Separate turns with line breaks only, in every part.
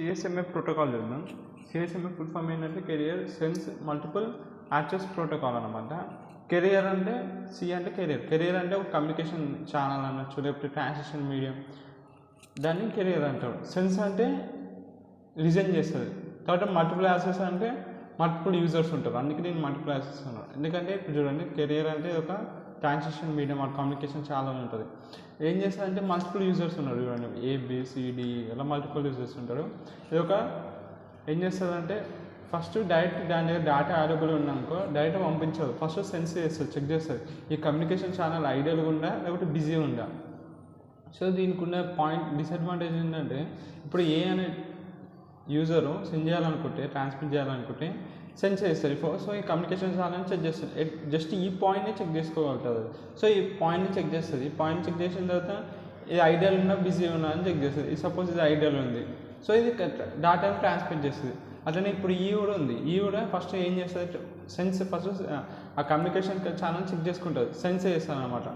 CSMA protocol చూద్దాం. CSMA full form ఏంటంటే career sense multiple access protocol అనమాట. Career అంటే సి అంటే కెరియర్ అంటే ఒక కమ్యూనికేషన్ ఛానల్ అనొచ్చు, లేకపోతే ట్రాన్స్మిషన్ మీడియం, దాన్ని కెరియర్ అంటారు. సెన్స్ అంటే లిజన్ చేస్తుంది. తర్వాత మల్టిపుల్ యాక్సెస్ అంటే మల్టిపుల్ యూజర్స్ ఉంటారు, అందుకే దీన్ని మల్టిపుల్ యాక్సెస్ అన్నారు. ఎందుకంటే ఇప్పుడు చూడండి, కెరియర్ అంటే ఒక ట్రాన్స్మిషన్ మీడియం ఆ కమ్యూనికేషన్ చాలా ఉంటుంది. ఏం చేస్తారంటే మల్టిపుల్ యూజర్స్ ఉన్నారు చూడండి, ఏబిసిడి ఇలా మల్టిపుల్ యూజర్స్ ఉంటారు. ఇది ఒక ఏం చేస్తుందంటే ఫస్ట్ డైరెక్ట్ దాని దగ్గర డేటా అవైలబుల్ ఉన్నాకో డైరెక్ట్ పంపించదు, ఫస్ట్ సెన్స్ చేస్తుంది, చెక్ చేస్తుంది ఈ కమ్యూనికేషన్ ఛానల్ ఐడియల్గా ఉందా లేకపోతే బిజీ ఉందా. సో దీనికి ఉన్న పాయింట్ డిసడ్వాంటేజ్ ఏంటంటే, ఇప్పుడు ఏ అనే యూజరు సెండ్ చేయాలనుకుంటే ట్రాన్స్మిట్ చేయాలనుకుంటే సెండ్ చేస్తారు. సో ఈ కమ్యూనికేషన్ ఛానల్ చెక్ చేస్తుంది, జస్ట్ ఈ పాయింట్ని చెక్ చేసుకోగలుగుతుంది. సో ఈ పాయింట్ని చెక్ చేస్తుంది, ఈ పాయింట్ చెక్ చేసిన తర్వాత ఇది ఐడియల్ ఉన్నా బిజీ ఉన్నా అని చెక్ చేస్తుంది. సపోజ్ ఇది ఐడియల్ ఉంది, సో ఇది డేటాని ట్రాన్స్మిట్ చేస్తుంది. అట్లనే ఇప్పుడు ఈ కూడా ఉంది, ఈ కూడా ఫస్ట్ ఏం చేస్తుంది, సెన్స్ ఫస్ట్ ఆ కమ్యూనికేషన్ ఛానల్ చెక్ చేసుకుంటుంది, సెన్స్ చేస్తుంది అనమాట.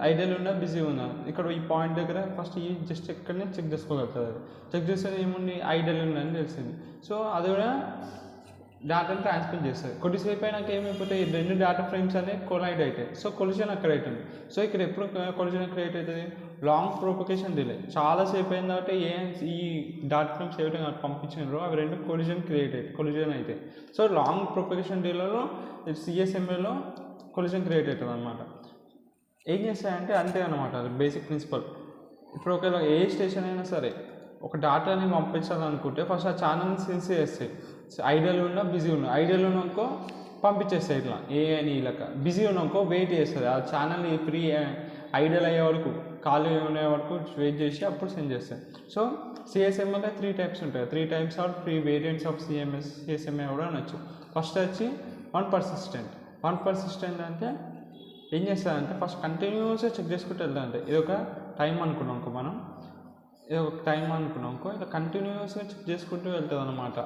ఐడియల్ ఉన్నా బిజీ ఉన్నా ఇక్కడ ఈ పాయింట్ దగ్గర ఫస్ట్ ఈ జస్ట్ ఇక్కడనే చెక్ చేసుకోగలుగుతుంది. చెక్ చేస్తే ఏముంది, ఐడియల్ ఉందని తెలిసింది. సో అది కూడా డేటాని ట్రాన్స్మిట్ చేస్తుంది. కొద్దిసేపు అయినాక ఏమైపోతాయి, రెండు డేటా ఫ్రేమ్స్ అనేవి కొలైడ్ అవుతాయి. సో కొలిజన్ అక్కడ అవుతుంది. సో ఇక్కడ ఎప్పుడు కొలిజన్ క్రియేట్ అవుతుంది, లాంగ్ ప్రొపగేషన్ డిలే. చాలాసేపు అయిన తర్వాత ఈ డేటా ఫ్రేమ్స్ ఏవైతే పంపించినారో అవి రెండు కొలిజన్ అవుతాయి. సో లాంగ్ ప్రొపగేషన్ డిలేలో సిఎస్ఎంఏలో కొలిజన్ క్రియేట్ అవుతుంది అనమాట. ఏం చేస్తాయంటే అంతే అనమాట, అది బేసిక్ ప్రిన్సిపల్. ఇప్పుడు ఒకవేళ ఏ స్టేషన్ అయినా సరే ఒక డేటాని పంపించాలనుకుంటే ఫస్ట్ ఆ ఛానల్ని సెన్స్ చేస్తాయి. ఐడియల్ ఉన్నా బిజీ ఉన్నా, ఐడియల్ ఉన్నాకో పంపించేస్తాయి ఇట్లా ఏ అని ఇలాక, బిజీ ఉన్నాకో వెయిట్ చేస్తుంది. ఆ ఛానల్ని ఫ్రీ ఐడియల్ అయ్యే వరకు, ఖాళీ ఉండే వరకు వెయిట్ చేసి అప్పుడు సెండ్ చేస్తాయి. సో సిఎస్ఎంఏలో 3 టైప్స్ ఉంటాయి. 3 types are 3 variants of CSMA కూడా అనొచ్చు. ఫస్ట్ వచ్చి వన్ పర్సిస్టెంట్ అంటే ఏం చేస్తుందంటే ఫస్ట్ కంటిన్యూస్గా చెక్ చేసుకుంటూ వెళ్తారంటే ఇది ఒక టైం అనుకున్నాం మనం, ఇది ఒక టైం అనుకున్నాం ఇలా కంటిన్యూస్గా చెక్ చేసుకుంటూ వెళ్తుంది అనమాట.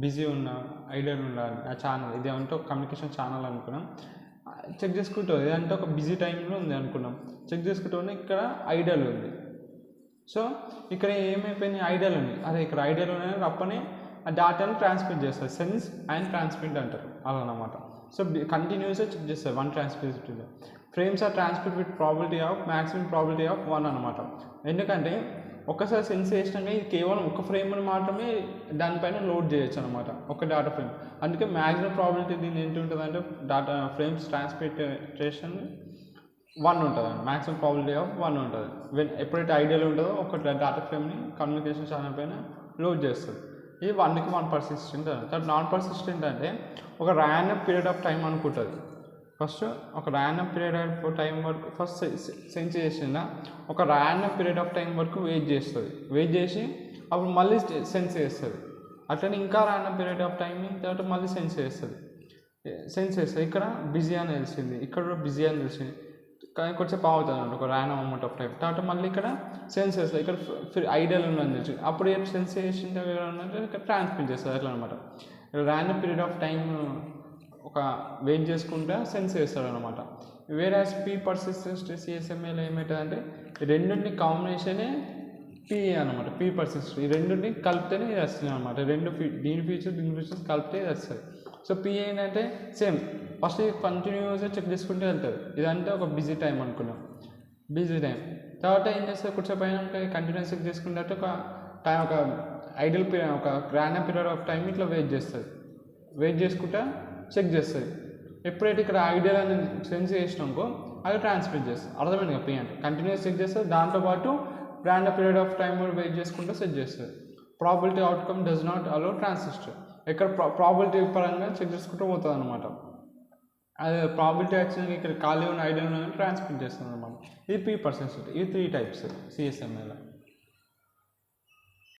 బిజీ ఉన్నా ఐడియల్ ఉండాలి ఆ ఛానల్, ఇది అంటే ఒక కమ్యూనికేషన్ ఛానల్ అనుకున్నాం, చెక్ చేసుకుంటూ ఇదంటే ఒక బిజీ టైంలో ఉంది అనుకున్నాం, చెక్ చేసుకుంటూ ఇక్కడ ఐడియల్ ఉంది. సో ఇక్కడ ఏమైపోయింది, ఐడియల్ ఉంది, అదే ఇక్కడ ఐడియల్ ఉన్నది అప్పనే ఆ డేటాని ట్రాన్స్మిట్ చేస్తుంది. సెన్స్ అండ్ ట్రాన్స్మిట్ అంటారు అలా అనమాట. సో కంటిన్యూస్గా చెక్ చేస్తారు. One transmit frames are transmit with probability of maximum probability of 1 అనమాట. ఎందుకంటే ఒక్కసారి సెన్స్ చేసినాక ఇది కేవలం ఒక ఫ్రేమ్ని మాత్రమే దానిపైన లోడ్ చేయొచ్చు అనమాట, ఒక డేటా ఫ్రేమ్. అందుకే మ్యాక్సిమం ప్రాబిలిటీ దీన్ని ఏంటి ఉంటుంది అంటే డేటా ఫ్రేమ్స్ ట్రాన్స్మిటేషన్ 1 ఉంటుంది, మ్యాక్సిమం ప్రాబిలిటీ ఆఫ్ 1 ఉంటుంది. ఎప్పుడైతే ఐడియల్ ఉంటుందో ఒక డేటా ఫ్రేమ్ని కమ్యూనికేషన్ ఛానల్ పైన లోడ్ చేస్తుంది. ఇది 1కి 1 పర్సిస్టెంట్. తర్వాత నాన్ పర్సిస్టెంట్ అంటే ఒక ర్యాండమ్ పీరియడ్ ఆఫ్ టైం అనుకుంటుంది. ఫస్ట్ ఒక ర్యాండమ్ పీరియడ్ ఆఫ్ టైం వరకు ఫస్ట్ సెన్స్ చేసిందా ఒక ర్యాండమ్ పీరియడ్ ఆఫ్ టైం వరకు వెయిట్ చేస్తుంది, వెయిట్ చేసి అప్పుడు మళ్ళీ సెన్స్ చేస్తుంది. అట్లనే ఇంకా ర్యాండమ్ పీరియడ్ ఆఫ్ టైం తర్వాత మళ్ళీ సెన్స్ చేస్తుంది. ఇక్కడ బిజీ అని తెలిసింది, ఇక్కడ కూడా బిజీ అని తెలిసింది, కానీ కొంచెం అవుతుంది అన్నమాట ఒక ర్యాండమ్ అమౌంట్ ఆఫ్ టైం. తర్వాత మళ్ళీ ఇక్కడ సెన్స్ చేస్తుంది, ఇక్కడ ఐడియల్ ఉందని తెలిసి అప్పుడు ఏం సెన్స్ చేసింటే ఇక్కడ ట్రాన్స్మిట్ చేస్తుంది అట్లా అనమాట. ర్యాండమ్ పీరియడ్ ఆఫ్ టైం ఒక వెయిట్ చేసుకుంటా సెన్స్ చేస్తాడు అనమాట. వేరే పీ పర్సిస్టెంట్ సిఎస్ఎంఏలో ఏమవుతుందంటే రెండింటిని కాంబినేషనే పిఏ అనమాట, పీ పర్సిస్టెంట్. ఈ రెండింటిని కలిపితేనే ఇది వస్తుంది అనమాట. దీని ఫీచర్స్ కలిపితే ఇది వస్తుంది. సో పిఏ ఏంటంటే సేమ్ ఫస్ట్ కంటిన్యూస్గా చెక్ చేసుకుంటూ వెళ్తుంది. ఇదంటే ఒక బిజీ టైం అనుకున్నాం, బిజీ టైం. తర్వాత ఏం చేస్తుంది, కొంచెం పైన కంటిన్యూస్ చెక్ చేసుకుంటే ఒక టైం ఒక ఐడియల్ పీరియడ్ ఒక ర్యాండమ్ పీరియడ్ ఆఫ్ టైం ఇట్లా వెయిట్ చేస్తుంది, వెయిట్ చేసుకుంటా చెక్ చేస్తుంది. ఎప్పుడైతే ఇక్కడ ఐడియల్ అని సెన్స్ చేసినాకో అది ట్రాన్స్మిట్ చేస్తుంది. అర్థమైంది కదా, పీ అంటే కంటిన్యూస్ చెక్ చేస్తుంది, దాంతోపాటు ర్యాండమ్ పీరియడ్ ఆఫ్ టైం కూడా వెయిట్ చేసుకుంటూ సెట్ చేస్తుంది. Probability outcome does not allow transistor, ఇక్కడ ప్రాబిలిటీ పరంగా చెక్ చేసుకుంటూ పోతుంది అనమాట. అది ప్రాబిలిటీ యాక్షన్ ఇక్కడ ఖాళీ ఉన్న ఐడియల్ ట్రాన్స్మిట్ చేస్తుంది అనమాట. ఇది పీ పర్సిస్టెంట్. ఇవి 3 టైప్స్ సిఎస్ఎంఏలో.